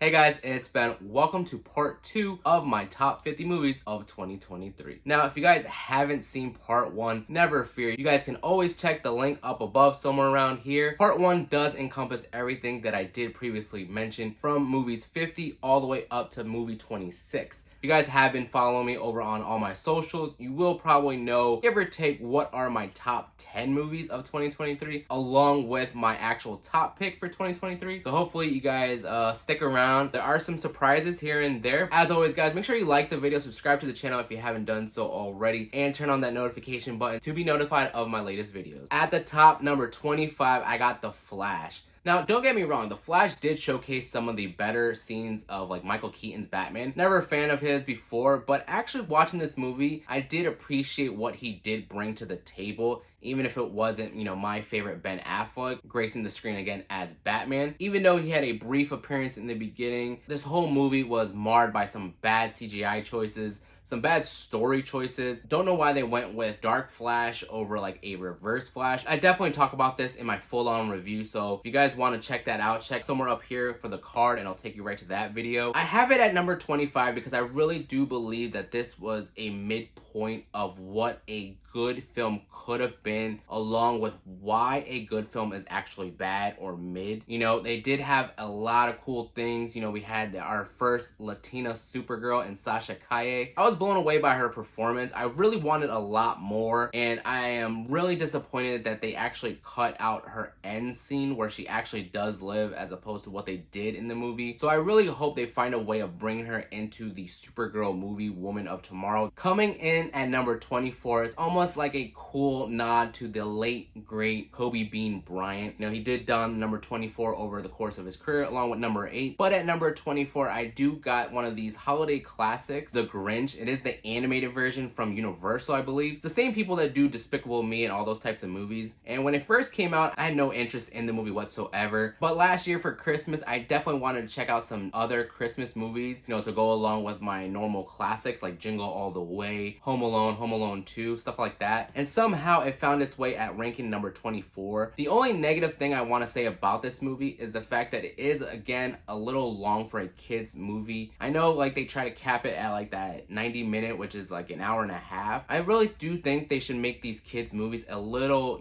Hey guys, it's Ben. Welcome to part 2 of my top 50 movies of 2023. Now, if you guys haven't seen part 1, never fear. You guys can always check the link up above somewhere around here. Part 1 does encompass everything that I did previously mention from movies 50 all the way up to movie 26. If you guys have been following me over on all my socials, you will probably know, give or take, what are my top 10 movies of 2023, along with my actual top pick for 2023. So hopefully you guys stick around. There are some surprises here and there. As always, guys, make sure you like the video, subscribe to the channel if you haven't done so already, and turn on that notification button to be notified of my latest videos. At the top, number 25, I got The Flash. Now, don't get me wrong, The Flash did showcase some of the better scenes of like Michael Keaton's Batman. Never a fan of his before, but actually watching this movie, I did appreciate what he did bring to the table, even if it wasn't, my favorite Ben Affleck gracing the screen again as Batman. Even though he had a brief appearance in the beginning, this whole movie was marred by some bad CGI choices, some bad story choices. Don't know why they went with Dark Flash over like a Reverse Flash. I definitely talk about this in my full-on review, so if you guys want to check that out, check somewhere up here for the card and I'll take you right to that video. I have it at number 25 because I really do believe that this was a midpoint of what a good film could have been, along with why a good film is actually bad or mid. They did have a lot of cool things. We had our first Latina Supergirl in Sasha Calle. I was blown away by her performance. I really wanted a lot more, and I am really disappointed that they actually cut out her end scene where she actually does live as opposed to what they did in the movie. So I really hope they find a way of bringing her into the Supergirl movie Woman of Tomorrow. Coming in at number 24, it's almost like a cool nod to the late great Kobe Bean Bryant. He did don number 24 over the course of his career along with number 8, but at number 24 I do got one of these holiday classics, The Grinch. It is the animated version from Universal, I believe. It's the same people that do Despicable Me and all those types of movies, and when it first came out I had no interest in the movie whatsoever, but last year for Christmas I definitely wanted to check out some other Christmas movies, to go along with my normal classics like Jingle All the Way, Home Alone 2, stuff like that, and somehow it found its way at ranking number 24. The only negative thing I want to say about this movie is the fact that it is, again, a little long for a kid's movie. I know like they try to cap it at like that 90-minute, which is like an hour and a half. I really do think they should make these kids movies a little,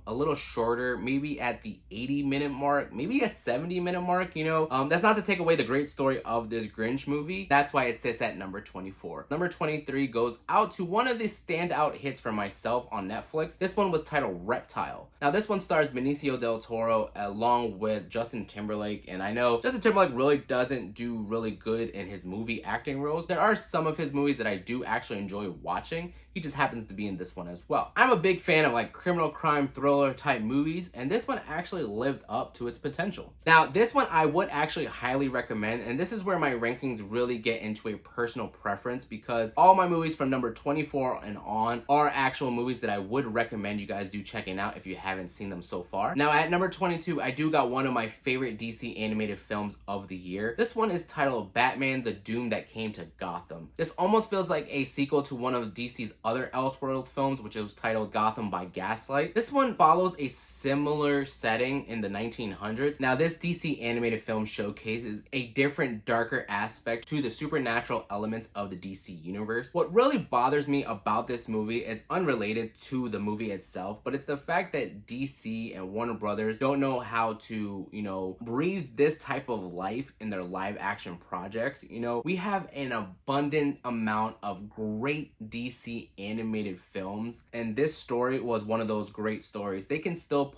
a little shorter, maybe at the 80-minute mark, maybe a 70-minute mark, That's not to take away the great story of this Grinch movie. That's why it sits at number 24. Number 23 goes out to one of the standout hits for myself on Netflix. This one was titled Reptile. Now this one stars Benicio del Toro along with Justin Timberlake, and I know Justin Timberlake really doesn't do really good in his movie acting roles. There are some of his movies that I do actually enjoy watching. He just happens to be in this one as well. I'm a big fan of like criminal crime thriller type movies, and this one actually lived up to its potential. Now this one I would actually highly recommend, and this is where my rankings really get into a personal preference, because all my movies from number 24 and on are actual movies that I would recommend you guys do checking out if you haven't seen them so far. Now at number 22, I do got one of my favorite DC animated films of the year. This one is titled Batman: The Doom That Came to Gotham. This almost feels like a sequel to one of DC's other Elseworld films, which was titled Gotham by Gaslight. This one follows a similar setting in the 1900s. Now this DC animated film showcases a different, darker aspect to the supernatural elements of the DC universe. What really bothers me about this movie is unrelated to the movie itself, but it's the fact that DC and Warner Brothers don't know how to, breathe this type of life in their live action projects. We have an abundant amount of great DC animated films, and this story was one of those great stories. They can still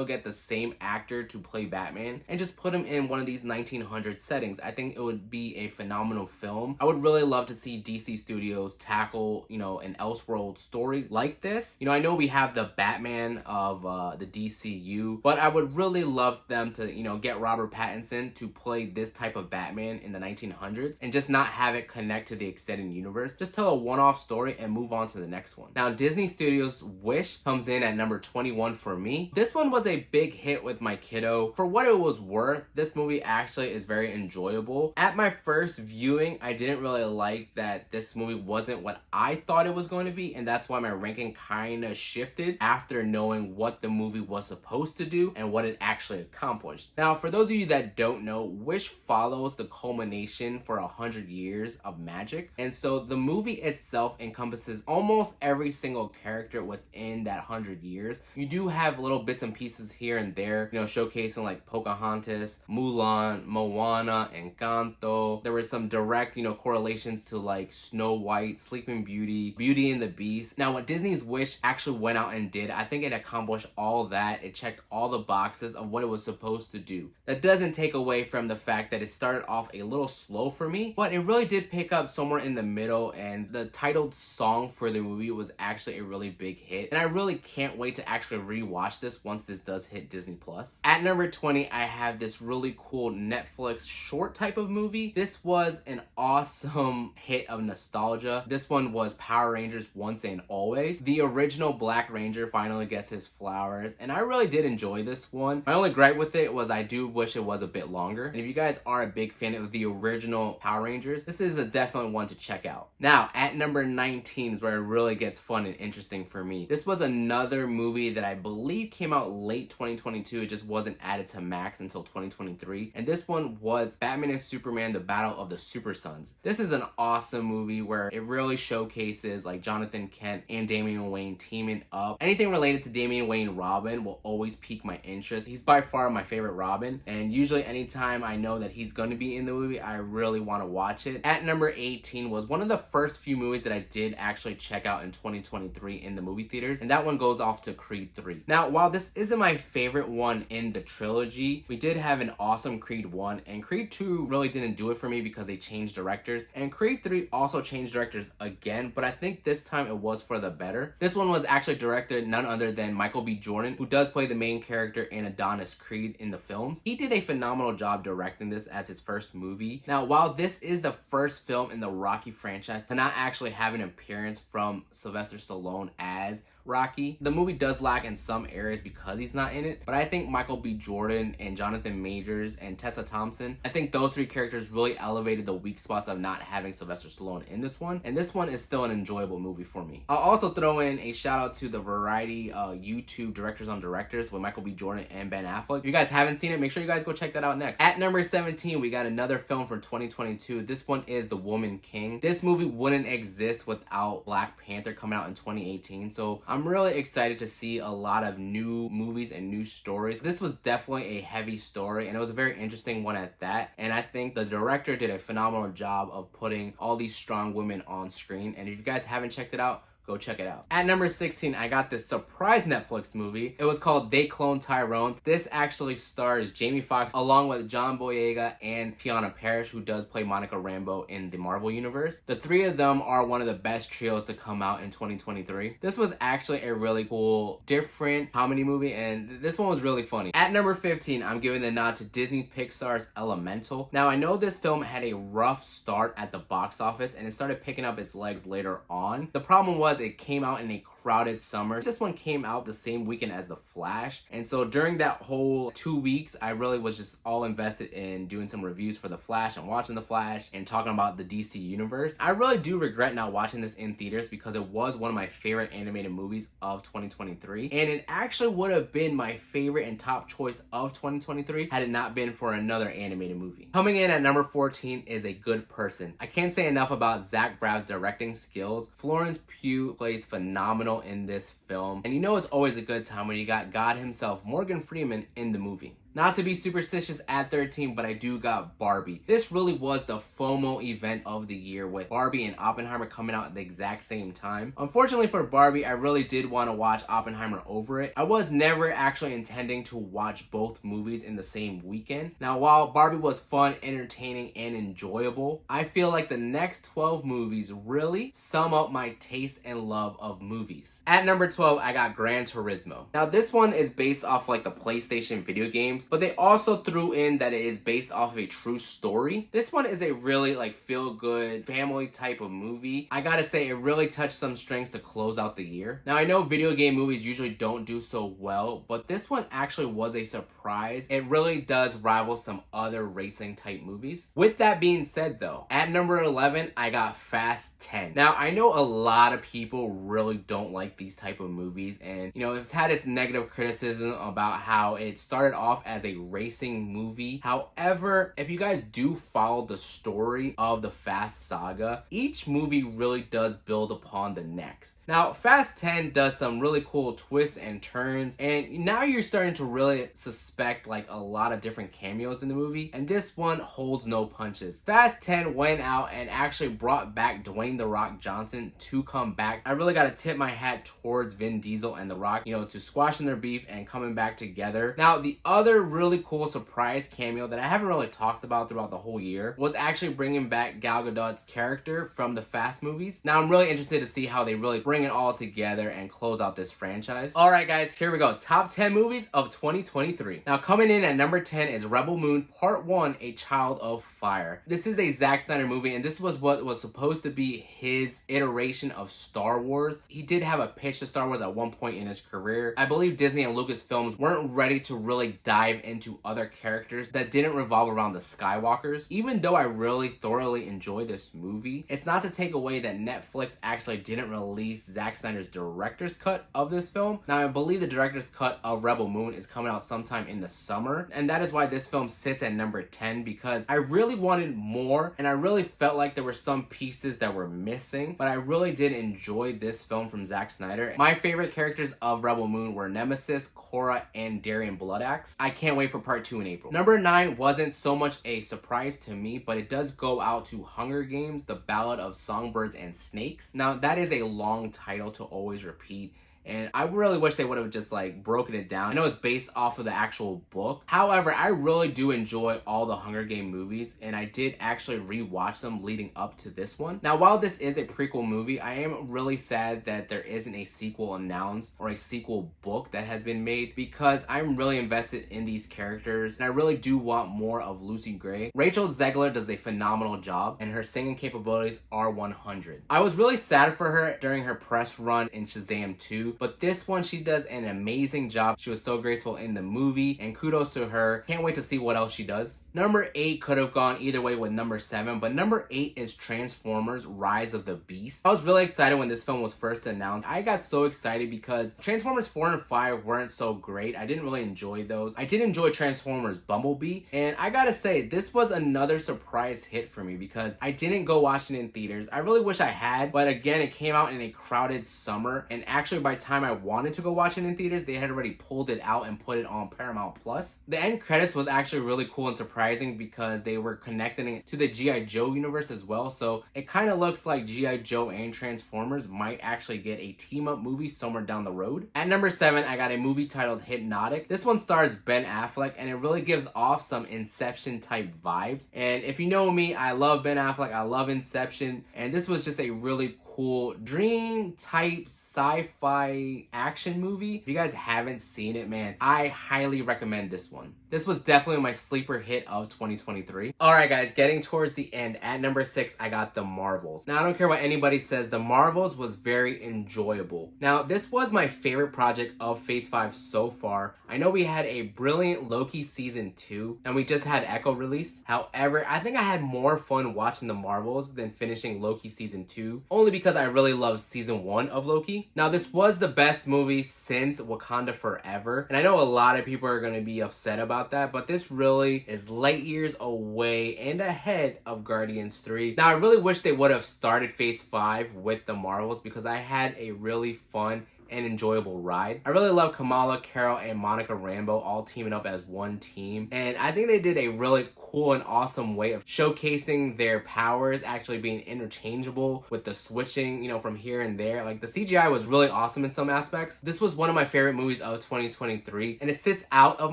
get the same actor to play Batman and just put him in one of these 1900 settings. I think it would be a phenomenal film. I would really love to see DC Studios tackle, an Elseworld story like this. I know we have the Batman of the DCU, but I would really love them to, get Robert Pattinson to play this type of Batman in the 1900s and just not have it connect to the extended universe. Just tell a one-off story and move on to the next one. Now, Disney Studios' Wish comes in at number 21 for me. This one was a big hit with my kiddo. For what it was worth, this movie actually is very enjoyable. At my first viewing, I didn't really like that this movie wasn't what I thought it was going to be. movie, and that's why my ranking kind of shifted after knowing what the movie was supposed to do and what it actually accomplished. Now, for those of you that don't know, Wish follows the culmination for 100 years of magic, and so the movie itself encompasses almost every single character within that 100 years. You do have little bits and pieces here and there, showcasing like Pocahontas, Mulan, Moana, Encanto. There were some direct, correlations to like Snow White, Sleeping Beauty, Beauty and the Beast. Now, what Disney's Wish actually went out and did, I think it accomplished all that. It checked all the boxes of what it was supposed to do. That doesn't take away from the fact that it started off a little slow for me, but it really did pick up somewhere in the middle, and the titled song for the movie was actually a really big hit. And I really can't wait to actually rewatch this once this does hit Disney Plus. At number 20, I have this really cool Netflix short type of movie. This was an awesome hit of nostalgia. This one was Power Rangers Once and Always. The original Black Ranger finally gets his flowers, and I really did enjoy this one. My only gripe with it was I do wish it was a bit longer. And if you guys are a big fan of the original Power Rangers, this is a definite one to check out. Now, at number 19 is where it really gets fun and interesting for me. This was another movie that I believe came out late 2022. It just wasn't added to Max until 2023. And this one was Batman and Superman: The Battle of the Super Sons. This is an awesome movie where it really showcases like Jonathan Kent and Damian Wayne teaming up. Anything related to Damian Wayne Robin will always pique my interest. He's by far my favorite Robin, and usually anytime I know that he's going to be in the movie, I really want to watch it. At number 18 was one of the first few movies that I did actually check out in 2023 in the movie theaters, and that one goes off to Creed 3. Now, while this isn't my favorite one in the trilogy, we did have an awesome Creed 1, and Creed 2 really didn't do it for me because they changed directors, and Creed 3 also changed directors again, but I think this time it was for the better. This one was actually directed none other than Michael B. Jordan, who does play the main character in Adonis Creed in the films. He did a phenomenal job directing this as his first movie. Now, while this is the first film in the Rocky franchise to not actually have an appearance from Sylvester Stallone as Rocky, the movie does lack in some areas because he's not in it, but I think Michael B. Jordan and Jonathan Majors and Tessa Thompson, I think those three characters really elevated the weak spots of not having Sylvester Stallone in this one, and this one is still an enjoyable movie for me. I'll also throw in a shout out to the Variety YouTube Directors on Directors with Michael B. Jordan and Ben Affleck. If you guys haven't seen it, make sure you guys go check that out next. At number 17, we got another film from 2022. This one is The Woman King. This movie wouldn't exist without Black Panther coming out in 2018, so I'm really excited to see a lot of new movies and new stories. This was definitely a heavy story, and it was a very interesting one at that, and I think the director did a phenomenal job of putting all these strong women on screen, and if you guys haven't checked it out, go check it out. At number 16, I got this surprise Netflix movie. It was called They Clone Tyrone. This actually stars Jamie Foxx along with John Boyega and Tiana Parrish, who does play Monica Rambeau in the Marvel Universe. The three of them are one of the best trios to come out in 2023. This was actually a really cool, different comedy movie, and this one was really funny. At number 15, I'm giving the nod to Disney Pixar's Elemental. Now, I know this film had a rough start at the box office, and it started picking up its legs later on. The problem was it came out in a crowded summer. This one came out the same weekend as The Flash, and so during that whole 2 weeks, I really was just all invested in doing some reviews for The Flash and watching The Flash and talking about the DC universe. I really do regret not watching this in theaters because it was one of my favorite animated movies of 2023, and it actually would have been my favorite and top choice of 2023 had it not been for another animated movie. Coming in at number 14 is A Good Person. I can't say enough about Zach Braff's directing skills. Florence Pugh plays phenomenal in this film, and you know it's always a good time when you got God himself, Morgan Freeman, in the movie. Not to be superstitious at 13, but I do got Barbie. This really was the FOMO event of the year, with Barbie and Oppenheimer coming out at the exact same time. Unfortunately for Barbie, I really did want to watch Oppenheimer over it. I was never actually intending to watch both movies in the same weekend. Now, while Barbie was fun, entertaining, and enjoyable, I feel like the next 12 movies really sum up my taste and love of movies. At number 12, I got Gran Turismo. Now, this one is based off like the PlayStation video games, but they also threw in that it is based off of a true story. This one is a really like feel-good family type of movie. I gotta say, it really touched some strings to close out the year. Now I know video game movies usually don't do so well, but this one actually was a surprise. It really does rival some other racing type movies. With that being said though, at number 11 I got Fast 10. Now I know a lot of people really don't like these type of movies, and you know, it's had its negative criticism about how it started off as a racing movie. However, if you guys do follow the story of the Fast saga, each movie really does build upon the next. Now Fast 10 does some really cool twists and turns, and now you're starting to really suspect like a lot of different cameos in the movie, and this one holds no punches. Fast 10 went out and actually brought back Dwayne "The Rock" Johnson to come back. I really gotta tip my hat towards Vin Diesel and The Rock, you know, to squashing their beef and coming back together. Now the other really cool surprise cameo that I haven't really talked about throughout the whole year was actually bringing back Gal Gadot's character from the Fast movies. Now I'm really interested to see how they really bring it all together and close out this franchise. Alright guys, here we go. Top 10 movies of 2023. Now coming in at number 10 is Rebel Moon Part 1, A Child of Fire. This is a Zack Snyder movie, and this was what was supposed to be his iteration of Star Wars. He did have a pitch to Star Wars at one point in his career. I believe Disney and Lucasfilms weren't ready to really dive into other characters that didn't revolve around the Skywalkers. Even though I really thoroughly enjoyed this movie, it's not to take away that Netflix actually didn't release Zack Snyder's director's cut of this film. Now I believe the director's cut of Rebel Moon is coming out sometime in the summer, and that is why this film sits at number 10, because I really wanted more and I really felt like there were some pieces that were missing, but I really did enjoy this film from Zack Snyder. My favorite characters of Rebel Moon were Nemesis, Korra, and Darian Bloodaxe. I can't wait for part 2 in April. Number 9 wasn't so much a surprise to me, but it does go out to Hunger Games: The Ballad of Songbirds and Snakes. Now that is a long title to always repeat, and I really wish they would have just like broken it down. I know it's based off of the actual book. However, I really do enjoy all the Hunger Game movies, and I did actually rewatch them leading up to this one. Now, while this is a prequel movie, I am really sad that there isn't a sequel announced or a sequel book that has been made, because I'm really invested in these characters and I really do want more of Lucy Gray. Rachel Zegler does a phenomenal job, and her singing capabilities are 100. I was really sad for her during her press run in Shazam 2, but this one she does an amazing job. She was so graceful in the movie, and kudos to her. Can't wait to see what else she does. Number 8 could have gone either way with number 7, but number 8 is Transformers: Rise of the Beast. I was really excited when this film was first announced. I got so excited because Transformers 4 and 5 weren't so great. I didn't really enjoy those. I did enjoy Transformers Bumblebee, and I gotta say, this was another surprise hit for me because I didn't go watch it in theaters. I really wish I had, but again, it came out in a crowded summer, and actually by the time I wanted to go watch it in theaters, they had already pulled it out and put it on Paramount Plus. The end credits was actually really cool and surprising because they were connecting it to the G.I. Joe universe as well, so it kind of looks like G.I. Joe and Transformers might actually get a team-up movie somewhere down the road. At number 7, I got a movie titled Hypnotic. This one stars Ben Affleck, and it really gives off some Inception type vibes, and if you know me, I love Ben Affleck, I love Inception, and this was just a really cool dream type sci-fi action movie. If you guys haven't seen it, man, I highly recommend this one. This was definitely my sleeper hit of 2023. Alright guys, getting towards the end, at number 6, I got The Marvels. Now I don't care what anybody says, The Marvels was very enjoyable. Now this was my favorite project of Phase 5 so far. I know we had a brilliant Loki season 2, and we just had Echo released. However, I think I had more fun watching The Marvels than finishing Loki season 2, only because I really loved season 1 of Loki. Now this was the best movie since Wakanda Forever, and I know a lot of people are going to be upset about that, but this really is light years away and ahead of Guardians 3. Now I really wish they would have started Phase 5 with The Marvels, because I had a really fun and enjoyable ride. I really love Kamala, Carol, and Monica Rambeau all teaming up as one team, and I think they did a really cool and awesome way of showcasing their powers actually being interchangeable with the switching, you know, from here and there. Like, the CGI was really awesome in some aspects. This was one of my favorite movies of 2023, and it sits out of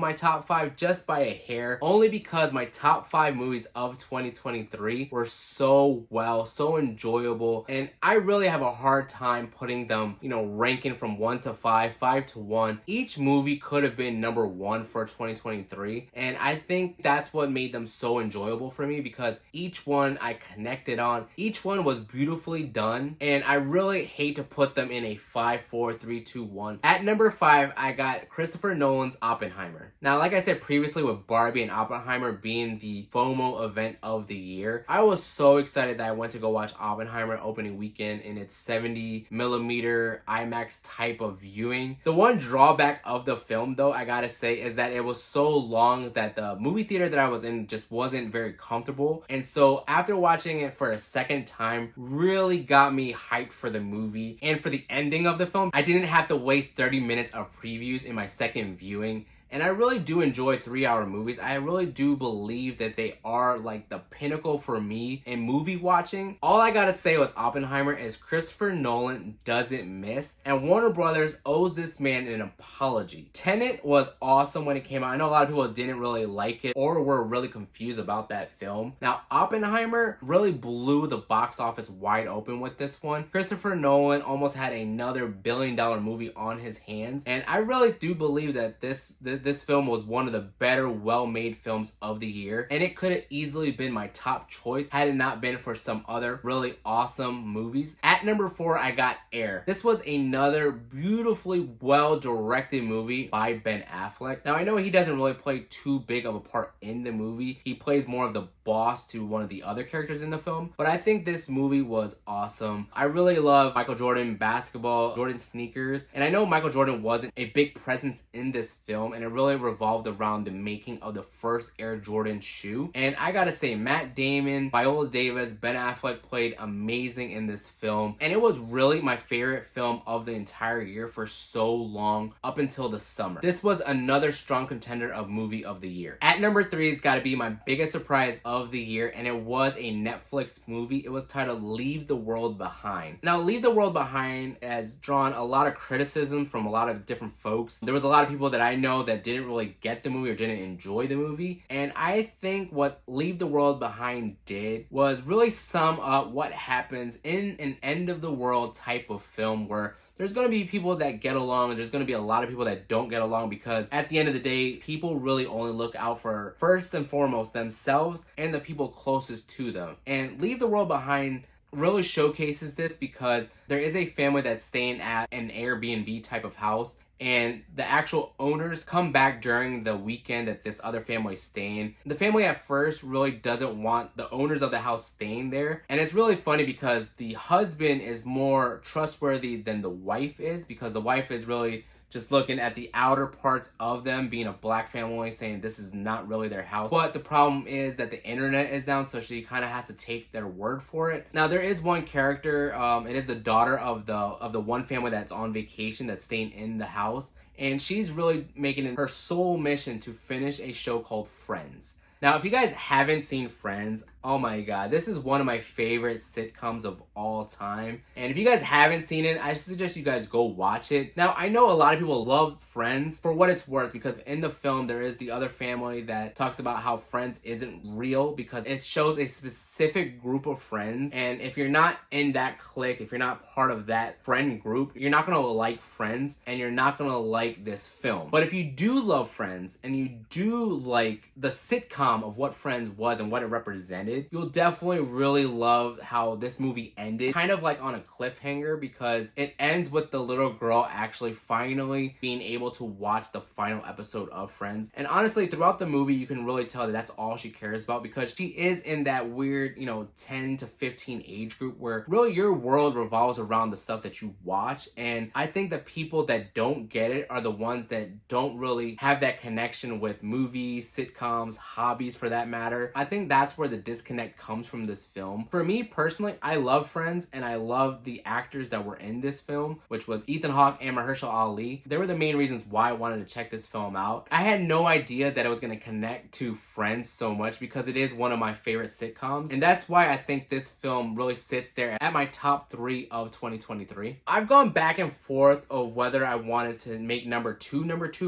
my top 5 just by a hair, only because my top 5 movies of 2023 were so enjoyable, and I really have a hard time putting them, you know, ranking from from 1 to 5, 5 to 1. Each movie could have been number 1 for 2023, and I think that's what made them so enjoyable for me, because each one I connected on. Each one was beautifully done, and I really hate to put them in a 5, 4, 3, 2, 1. At number 5, I got Christopher Nolan's Oppenheimer. Now, like I said previously, with Barbie and Oppenheimer being the FOMO event of the year, I was so excited that I went to go watch Oppenheimer opening weekend in its 70 millimeter IMAX type of viewing. The one drawback of the film, though, I gotta say, is that it was so long that the movie theater that I was in just wasn't very comfortable. And so after watching it for a second time, really got me hyped for the movie and for the ending of the film. I didn't have to waste 30 minutes of previews in my second viewing. And I really do enjoy 3-hour movies. I really do believe that they are like the pinnacle for me in movie watching. All I gotta say with Oppenheimer is Christopher Nolan doesn't miss, and Warner Brothers owes this man an apology. Tenet was awesome when it came out. I know a lot of people didn't really like it or were really confused about that film. Now, Oppenheimer really blew the box office wide open with this one. Christopher Nolan almost had another billion-dollar movie on his hands, and I really do believe that this film was one of the better, well-made films of the year, and it could have easily been my top choice had it not been for some other really awesome movies. At number 4, I got Air. This was another beautifully well-directed movie by Ben Affleck. Now, I know he doesn't really play too big of a part in the movie. He plays more of the boss to one of the other characters in the film, but I think this movie was awesome. I really love Michael Jordan basketball, Jordan sneakers, and I know Michael Jordan wasn't a big presence in this film, and it really revolved around the making of the first Air Jordan shoe. And I gotta say, Matt Damon, Viola Davis, Ben Affleck played amazing in this film, and it was really my favorite film of the entire year for so long, up until the summer. This was another strong contender of movie of the year. At number 3, it's gotta be my biggest surprise of the year, and it was a Netflix movie. It was titled Leave the World Behind. Now, Leave the World Behind has drawn a lot of criticism from a lot of different folks. There was a lot of people that I know that didn't really get the movie or didn't enjoy the movie, and I think what Leave the World Behind did was really sum up what happens in an end of the world type of film, where there's going to be people that get along and there's going to be a lot of people that don't get along, because at the end of the day, people really only look out for, first and foremost, themselves and the people closest to them. And Leave the World Behind really showcases this, because there is a family that's staying at an Airbnb type of house, and the actual owners come back during the weekend that this other family is staying. The family at first really doesn't want the owners of the house staying there, and it's really funny because the husband is more trustworthy than the wife is, because the wife is really just looking at the outer parts of them being a black family, saying this is not really their house. But the problem is that the internet is down, so she kind of has to take their word for it. Now, there is one character, it is the daughter of the one family that's on vacation, that's staying in the house, and she's really making it her sole mission to finish a show called Friends. Now, if you guys haven't seen Friends, oh my god, this is one of my favorite sitcoms of all time. And if you guys haven't seen it, I suggest you guys go watch it. Now, I know a lot of people love Friends for what it's worth, because in the film there is the other family that talks about how Friends isn't real, because it shows a specific group of friends. And if you're not in that clique, if you're not part of that friend group, you're not gonna like Friends, and you're not gonna like this film. But if you do love Friends, and you do like the sitcom of what Friends was and what it represented, you'll definitely really love how this movie ended, kind of like on a cliffhanger, because it ends with the little girl actually finally being able to watch the final episode of Friends. And honestly, throughout the movie, you can really tell that that's all she cares about, because she is in that weird, 10 to 15 age group where really your world revolves around the stuff that you watch. And I think the people that don't get it are the ones that don't really have that connection with movies, sitcoms, hobbies for that matter. I think that's where the disconnect comes from this film. For me personally, I love Friends, and I love the actors that were in this film, which was Ethan Hawke and Mahershala Ali. They were the main reasons why I wanted to check this film out. I had no idea that it was going to connect to Friends so much, because it is one of my favorite sitcoms, and that's why I think this film really sits there at my top 3 of 2023. I've gone back and forth of whether I wanted to make number 2,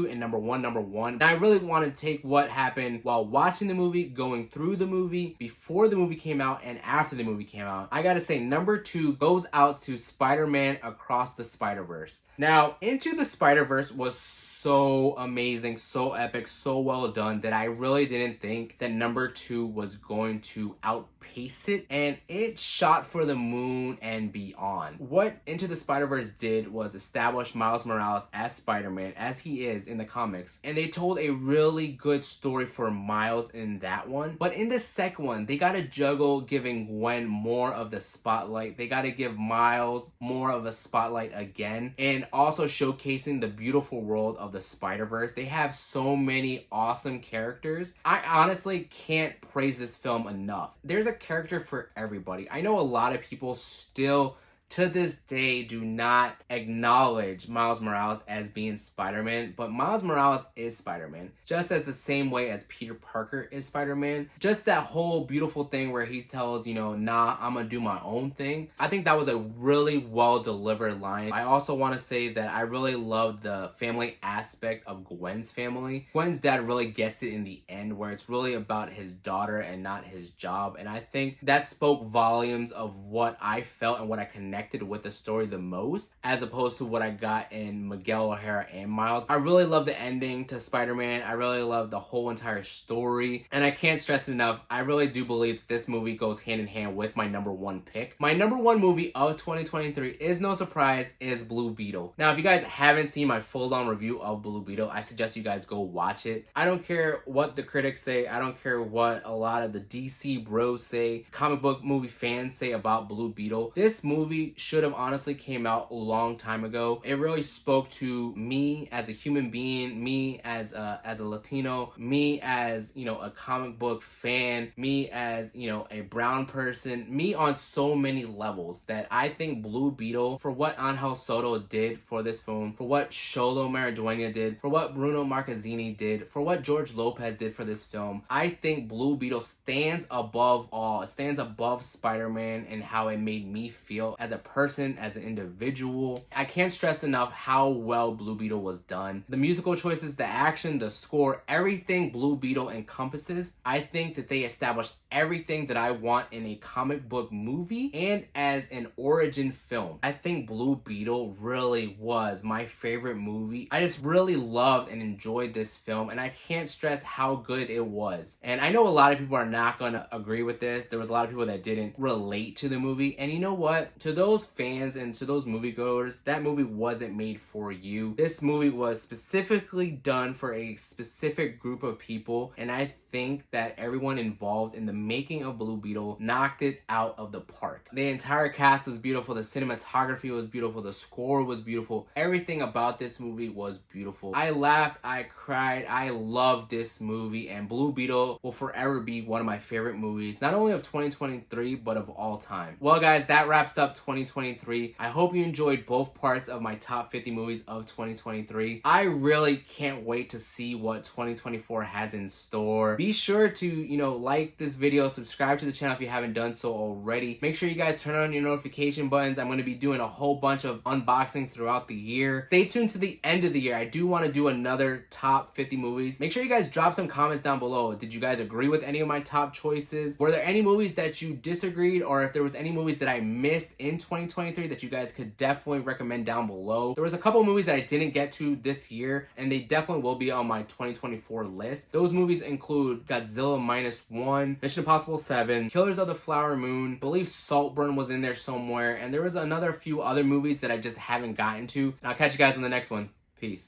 and number 1, number 1. And I really want to take what happened while watching the movie, going through the movie, before before the movie came out and after the movie came out, I gotta say number 2 goes out to Spider-Man Across the Spider-Verse. Now, Into the Spider-Verse was so amazing, so epic, so well done that I really didn't think that number 2 was going to outpace it, and it shot for the moon and beyond. What Into the Spider-Verse did was establish Miles Morales as Spider-Man, as he is in the comics, and they told a really good story for Miles in that one. But in the second one, they gotta juggle giving Gwen more of the spotlight. They gotta give Miles more of a spotlight again, and also showcasing the beautiful world of the Spider-Verse. They have so many awesome characters. I honestly can't praise this film enough. There's a character for everybody. I know a lot of people still to this day do not acknowledge Miles Morales as being Spider-Man, but Miles Morales is Spider-Man, just as the same way as Peter Parker is Spider-Man. Just that whole beautiful thing where he tells, nah, I'm gonna do my own thing. I think that was a really well delivered line. I also want to say that I really love the family aspect of Gwen's family. Gwen's dad really gets it in the end, where it's really about his daughter and not his job, and I think that spoke volumes of what I felt and what I connected with the story the most, as opposed to what I got in Miguel O'Hara and Miles. I really love the ending to Spider-Man. I really love the whole entire story, and I can't stress it enough, I really do believe that this movie goes hand in hand with my number 1 pick. My number 1 movie of 2023 is no surprise, is Blue Beetle. Now, if you guys haven't seen my full-on review of Blue Beetle, I suggest you guys go watch it. I don't care what the critics say. I don't care what a lot of the DC bros say, comic book movie fans say about Blue Beetle. This movie should have honestly came out a long time ago. It really spoke to me as a human being, me as a Latino, me as, a comic book fan, me as, a brown person, me on so many levels, that I think Blue Beetle, for what Angel Soto did for this film, for what Xolo Maridueña did, for what Bruno Marquezine did, for what George Lopez did for this film, I think Blue Beetle stands above all. It stands above Spider-Man and how it made me feel as a person, as an individual. I can't stress enough how well Blue Beetle was done. The musical choices, the action, the score, everything Blue Beetle encompasses, I think that they established everything that I want in a comic book movie and as an origin film. I think Blue Beetle really was my favorite movie. I just really loved and enjoyed this film, and I can't stress how good it was. And I know a lot of people are not going to agree with this. There was a lot of people that didn't relate to the movie, and you know what? To those fans and to those moviegoers, that movie wasn't made for you. This movie was specifically done for a specific group of people, and I think that everyone involved in the making of Blue Beetle knocked it out of the park. The entire cast was beautiful, the cinematography was beautiful, the score was beautiful, everything about this movie was beautiful. I laughed, I cried, I loved this movie, and Blue Beetle will forever be one of my favorite movies, not only of 2023, but of all time. Well guys, that wraps up 2023. I hope you enjoyed both parts of my top 50 movies of 2023. I really can't wait to see what 2024 has in store. Be sure to, like this video, subscribe to the channel if you haven't done so already. Make sure you guys turn on your notification buttons. I'm going to be doing a whole bunch of unboxings throughout the year. Stay tuned to the end of the year. I do want to do another top 50 movies. Make sure you guys drop some comments down below. Did you guys agree with any of my top choices? Were there any movies that you disagreed, or if there was any movies that I missed in 2023 that you guys could definitely recommend down below? There was a couple movies that I didn't get to this year, and they definitely will be on my 2024 list. Those movies include Godzilla -1, Mission Impossible 7, Killers of the Flower Moon, I believe Saltburn was in there somewhere, and there was another few other movies that I just haven't gotten to. And I'll catch you guys on the next one. Peace.